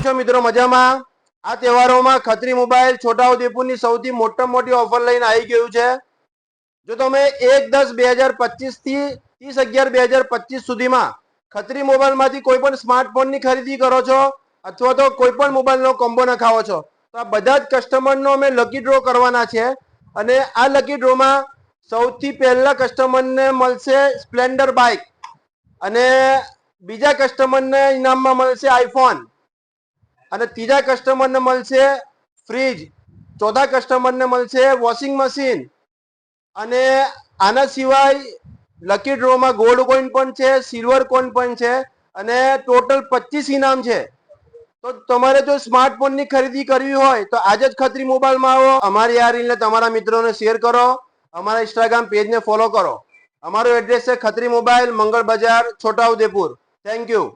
કેમ છો મિત્રો? મજામાં? આ તહેવારોમાં ખત્રી મોબાઈલ છોટાઉદેપુરની સૌથી મોટી ઓફર લઈને આવી ગયું છે. જો તમે 1/10/2025 થી 30/11/2025 સુધીમાં ખત્રી મોબાઈલમાંથી કોઈ પણ સ્માર્ટફોનની ખરીદી કરો છો અથવા તો કોઈ પણ મોબાઈલનો કોમ્બો નખાવો છો તો આ બધા જ કસ્ટમરનો અમે લકી ડ્રો કરવાના છે. અને આ લકી ડ્રોમાં સૌથી પહેલા કસ્ટમરને મળશે સ્પ્લેન્ડર બાઇક, અને બીજા કસ્ટમરને ઇનામમાં મળશે આઈફોન, અને ત્રીજા કસ્ટમરને મળશે ફ્રીજ, ચોથા કસ્ટમરને મળશે વોશિંગ મશીન. અને આના સિવાય લકી ડ્રોમાં ગોલ્ડ કોઈન પણ છે, સિલ્વર કોઈન પણ છે, અને ટોટલ 25 ઇનામ છે. તો તમારે જો સ્માર્ટફોનની ખરીદી કરવી હોય તો આજે જ ખત્રી મોબાઈલમાં આવો. અમારી આ રીલને તમારા મિત્રોને શેર કરો, અમારા ઇન્સ્ટાગ્રામ પેજને ફોલો કરો. અમારું એડ્રેસ છે ખત્રી મોબાઈલ, મંગળ બજાર, છોટાઉદેપુર. Thank you.